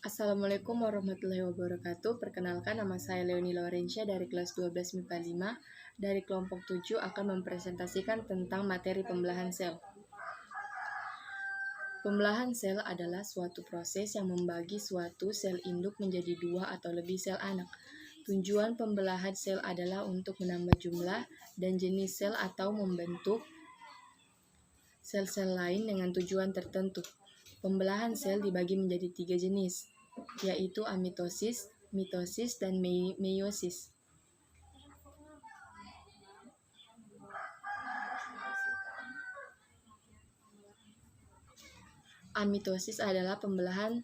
Assalamualaikum warahmatullahi wabarakatuh. Perkenalkan, nama saya Leonie Laurencia dari kelas 12 MIPA 5 dari kelompok 7 akan mempresentasikan tentang materi pembelahan sel. Pembelahan sel adalah suatu proses yang membagi suatu sel induk menjadi dua atau lebih sel anak. Tujuan pembelahan sel adalah untuk menambah jumlah dan jenis sel atau membentuk sel-sel lain dengan tujuan tertentu. Pembelahan sel dibagi menjadi 3 jenis, yaitu amitosis, mitosis, dan meiosis. Amitosis adalah pembelahan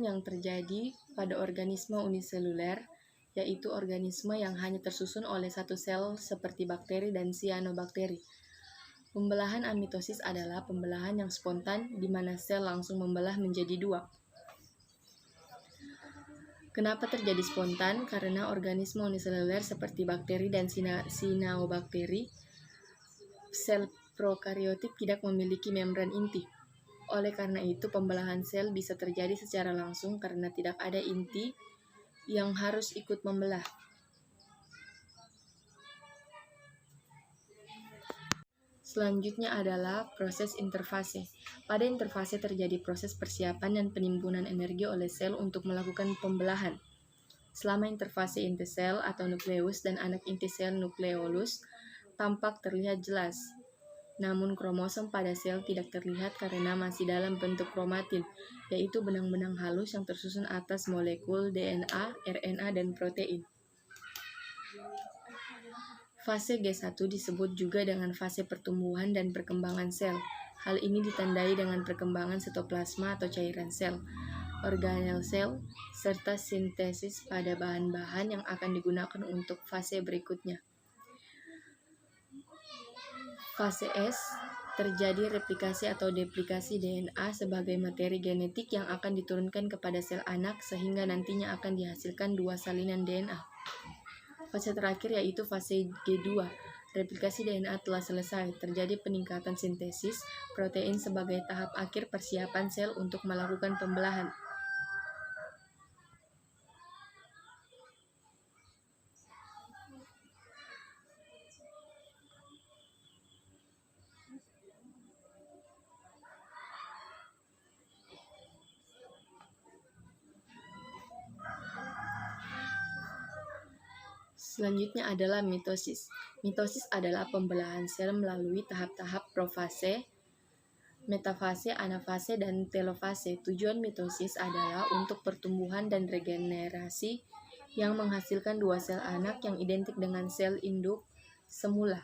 yang terjadi pada organisme uniseluler, yaitu organisme yang hanya tersusun oleh satu sel seperti bakteri dan sianobakteri. Pembelahan amitosis adalah pembelahan yang spontan di mana sel langsung membelah menjadi dua. Kenapa terjadi spontan? Karena organisme uniseluler seperti bakteri dan sianobakteri, sel prokariotik tidak memiliki membran inti. Oleh karena itu, pembelahan sel bisa terjadi secara langsung karena tidak ada inti yang harus ikut membelah. Selanjutnya adalah proses interfase. Pada interfase terjadi proses persiapan dan penimbunan energi oleh sel untuk melakukan pembelahan. Selama interfase inti sel atau nukleus dan anak inti sel nukleolus tampak terlihat jelas. Namun kromosom pada sel tidak terlihat karena masih dalam bentuk kromatin, yaitu benang-benang halus yang tersusun atas molekul DNA, RNA, dan protein. Fase G1 disebut juga dengan fase pertumbuhan dan perkembangan sel. Hal ini ditandai dengan perkembangan sitoplasma atau cairan sel, organel sel, serta sintesis pada bahan-bahan yang akan digunakan untuk fase berikutnya. Fase S, terjadi replikasi atau duplikasi DNA sebagai materi genetik yang akan diturunkan kepada sel anak sehingga nantinya akan dihasilkan dua salinan DNA. Fase terakhir yaitu fase G2, replikasi DNA telah selesai, terjadi peningkatan sintesis protein sebagai tahap akhir persiapan sel untuk melakukan pembelahan. Selanjutnya adalah mitosis. Mitosis adalah pembelahan sel melalui tahap-tahap profase, metafase, anafase, dan telofase. Tujuan mitosis adalah untuk pertumbuhan dan regenerasi yang menghasilkan dua sel anak yang identik dengan sel induk semula.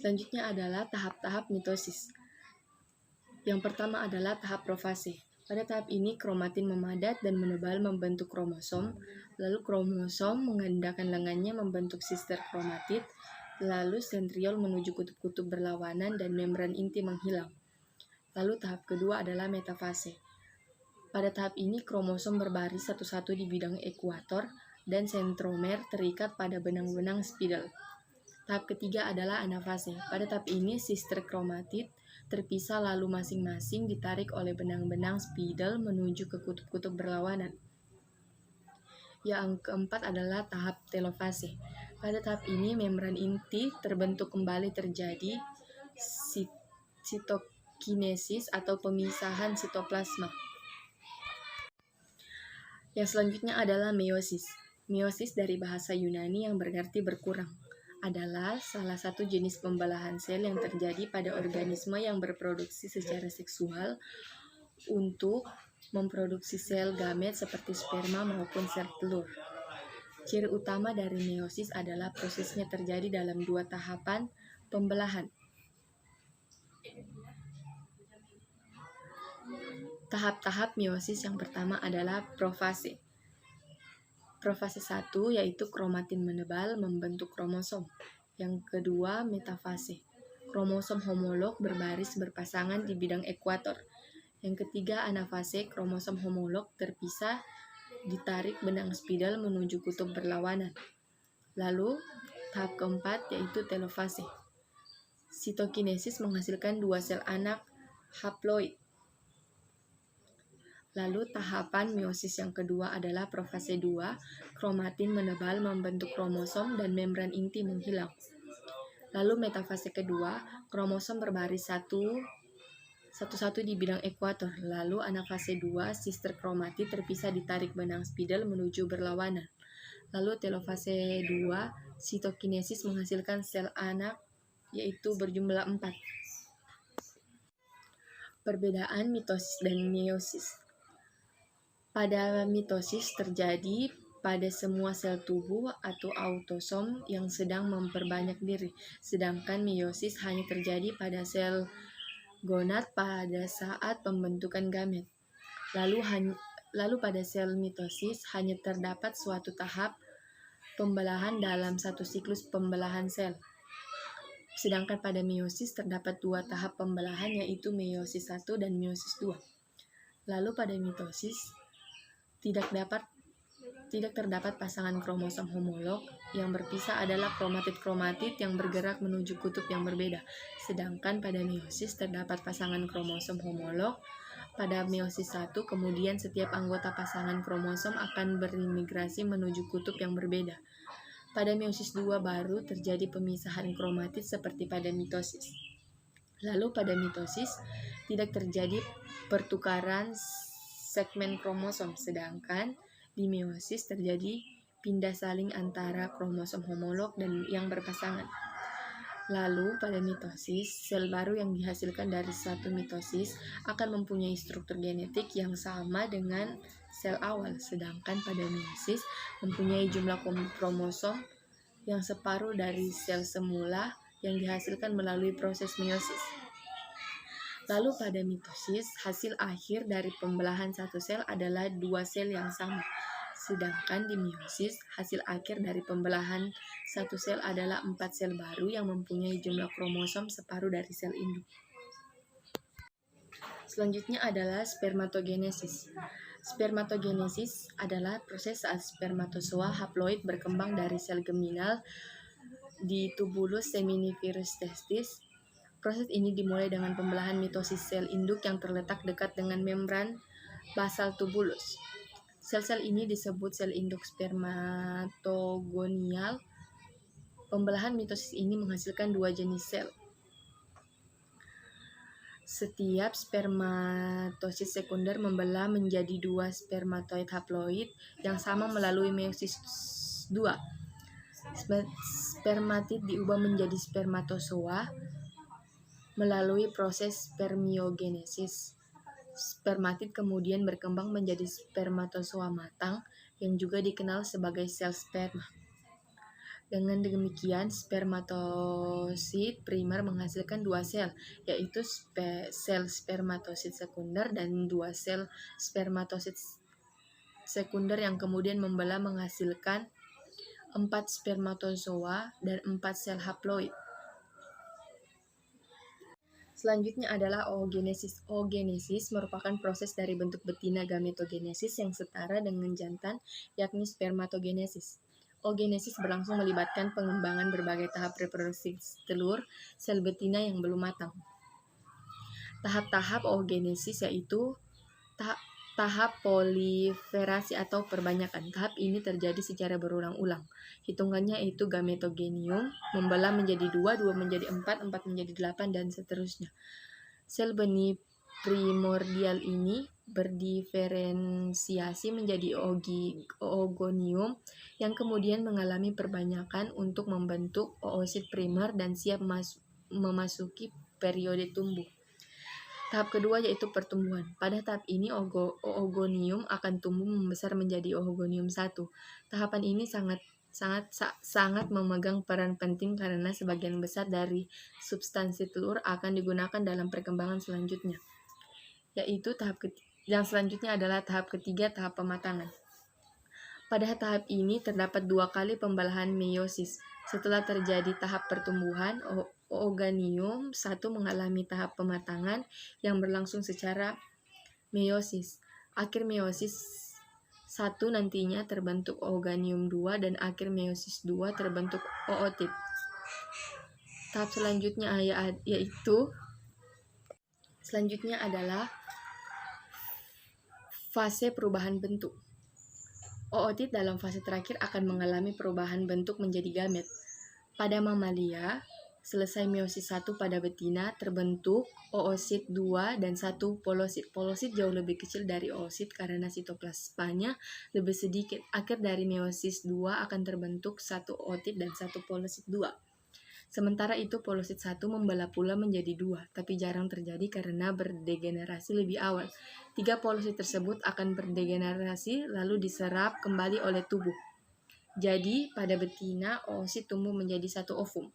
Selanjutnya adalah tahap-tahap mitosis. Yang pertama adalah tahap profase. Pada tahap ini kromatin memadat dan menebal membentuk kromosom, lalu kromosom mengandalkan lengannya membentuk sister kromatid, lalu sentriol menuju kutub-kutub berlawanan dan membran inti menghilang. Lalu tahap kedua adalah metafase. Pada tahap ini kromosom berbaris satu-satu di bidang ekuator dan sentromer terikat pada benang-benang spidel. Tahap ketiga adalah anafase. Pada tahap ini sister kromatid terpisah lalu masing-masing ditarik oleh benang-benang spidel menuju ke kutub-kutub berlawanan. Yang keempat adalah tahap telofase. Pada tahap ini membran inti terbentuk kembali, terjadi sitokinesis atau pemisahan sitoplasma. Yang selanjutnya adalah meiosis. Meiosis dari bahasa Yunani yang berarti berkurang adalah salah satu jenis pembelahan sel yang terjadi pada organisme yang berproduksi secara seksual untuk memproduksi sel gamet seperti sperma maupun sel telur. Ciri utama dari meiosis adalah prosesnya terjadi dalam dua tahapan pembelahan. Tahap-tahap meiosis yang pertama adalah profase. Profase 1 yaitu kromatin menebal membentuk kromosom. Yang kedua metafase. Kromosom homolog berbaris berpasangan di bidang ekuator. Yang ketiga, anafase, kromosom homolog terpisah ditarik benang spidal menuju kutub berlawanan. Lalu, tahap keempat yaitu telofase. Sitokinesis menghasilkan 2 sel anak haploid. Lalu tahapan meiosis yang kedua adalah profase 2, kromatin menebal membentuk kromosom dan membran inti menghilang. Lalu metafase kedua, kromosom berbaris satu-satu di bidang ekuator. Lalu anafase 2, sister kromatid terpisah ditarik benang spidal menuju berlawanan. Lalu telofase 2, sitokinesis menghasilkan sel anak yaitu berjumlah 4. Perbedaan mitosis dan meiosis. Pada mitosis terjadi pada semua sel tubuh atau autosom yang sedang memperbanyak diri, sedangkan meiosis hanya terjadi pada sel gonad pada saat pembentukan gamet. Lalu pada sel mitosis hanya terdapat suatu tahap pembelahan dalam satu siklus pembelahan sel. Sedangkan pada meiosis terdapat 2 tahap pembelahan yaitu meiosis 1 dan meiosis 2. Lalu pada mitosis tidak terdapat pasangan kromosom homolog, yang berpisah adalah kromatid-kromatid yang bergerak menuju kutub yang berbeda. Sedangkan pada meiosis terdapat pasangan kromosom homolog. Pada meiosis 1, kemudian setiap anggota pasangan kromosom akan berimigrasi menuju kutub yang berbeda. Pada meiosis 2 baru terjadi pemisahan kromatid seperti pada mitosis. Lalu pada mitosis tidak terjadi pertukaran segmen kromosom, sedangkan di meiosis terjadi pindah saling antara kromosom homolog dan yang berpasangan. Lalu pada mitosis, sel baru yang dihasilkan dari satu mitosis akan mempunyai struktur genetik yang sama dengan sel awal, sedangkan pada meiosis mempunyai jumlah kromosom yang separuh dari sel semula yang dihasilkan melalui proses meiosis. Lalu pada mitosis, hasil akhir dari pembelahan satu sel adalah 2 sel yang sama. Sedangkan di meiosis, hasil akhir dari pembelahan satu sel adalah 4 sel baru yang mempunyai jumlah kromosom separuh dari sel induk. Selanjutnya adalah spermatogenesis. Spermatogenesis adalah proses saat spermatozoa haploid berkembang dari sel geminal di tubulus seminiferus testis. Proses ini dimulai dengan pembelahan mitosis sel induk yang terletak dekat dengan membran basal tubulus. Sel-sel ini disebut sel induk spermatogonial. Pembelahan mitosis ini menghasilkan 2 jenis sel. Setiap spermatosis sekunder membelah menjadi 2 spermatoid haploid yang sama melalui meiosis 2. Spermatid diubah menjadi spermatozoa melalui proses spermiogenesis. Spermatid kemudian berkembang menjadi spermatozoa matang yang juga dikenal sebagai sel sperma. Dengan demikian, spermatosit primer menghasilkan 2 sel, yaitu sel spermatosit sekunder dan 2 sel spermatosit sekunder yang kemudian membelah menghasilkan 4 spermatozoa dan 4 sel haploid. Selanjutnya adalah oogenesis. Oogenesis merupakan proses dari bentuk betina gametogenesis yang setara dengan jantan, yakni spermatogenesis. Oogenesis berlangsung melibatkan pengembangan berbagai tahap reproduksi telur sel betina yang belum matang. Tahap-tahap oogenesis yaitu tahap proliferasi atau perbanyakan. Tahap ini terjadi secara berulang-ulang. Hitungannya yaitu gametogenium, membelah menjadi 2, 2 menjadi 4, 4 menjadi 8, dan seterusnya. Sel benih primordial ini berdiferensiasi menjadi oogonium yang kemudian mengalami perbanyakan untuk membentuk oosit primer dan siap memasuki periode tumbuh. Tahap kedua yaitu pertumbuhan. Pada tahap ini oogonium akan tumbuh membesar menjadi oogonium 1. Tahapan ini sangat memegang peran penting karena sebagian besar dari substansi telur akan digunakan dalam perkembangan selanjutnya. Yaitu yang selanjutnya adalah tahap ketiga, tahap pematangan. Pada tahap ini terdapat 2 kali pembelahan meiosis. Setelah terjadi tahap pertumbuhan, oogonium 1 mengalami tahap pematangan yang berlangsung secara Meiosis. Akhir meiosis 1 nantinya terbentuk ooganium 2 dan akhir meiosis 2 terbentuk ootit. Tahap selanjutnya adalah fase perubahan bentuk. Ootit dalam fase terakhir akan mengalami perubahan bentuk menjadi gamet. Pada mamalia, selesai meiosis 1 pada betina, terbentuk oosit 2 dan 1 polosit. Polosit jauh lebih kecil dari oosit karena sitoplasmanya lebih sedikit. Akhir dari meiosis 2 akan terbentuk 1 ootit dan 1 polosit 2. Sementara itu polosit 1 membelah pula menjadi 2, tapi jarang terjadi karena berdegenerasi lebih awal. 3 polosit tersebut akan berdegenerasi lalu diserap kembali oleh tubuh. Jadi, pada betina, oosit tumbuh menjadi 1 ovum.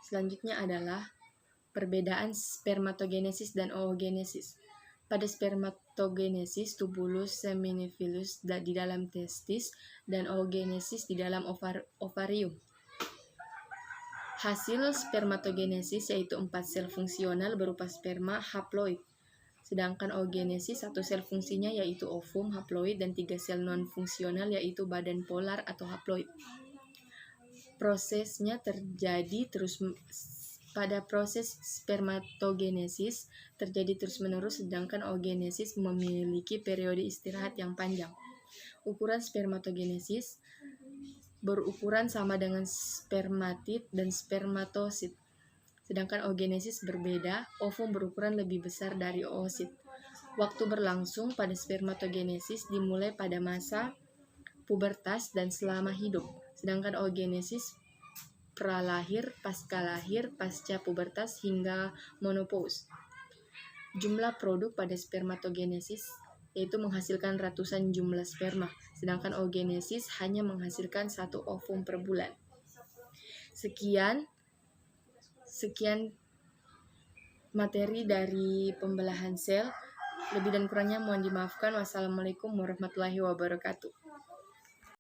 Selanjutnya adalah perbedaan spermatogenesis dan oogenesis. Pada spermatogenesis, tubulus seminifilus di dalam testis dan oogenesis di dalam ovarium. Hasil spermatogenesis yaitu 4 sel fungsional berupa sperma haploid. Sedangkan oogenesis 1 sel fungsinya yaitu ovum haploid dan 3 sel non-fungsional yaitu badan polar atau haploid. Prosesnya terjadi pada proses spermatogenesis terjadi terus-menerus, sedangkan oogenesis memiliki periode istirahat yang panjang. Ukuran spermatogenesis berukuran sama dengan spermatid dan spermatosit. Sedangkan oogenesis berbeda, ovum berukuran lebih besar dari oosit. Waktu berlangsung pada spermatogenesis dimulai pada masa pubertas dan selama hidup. Sedangkan oogenesis pralahir, pasca pubertas hingga menopause. Jumlah produk pada spermatogenesis yaitu menghasilkan ratusan jumlah sperma, sedangkan oogenesis hanya menghasilkan 1 ovum per bulan. Sekian materi dari pembelahan sel. Lebih dan kurangnya mohon dimaafkan. Wassalamualaikum warahmatullahi wabarakatuh.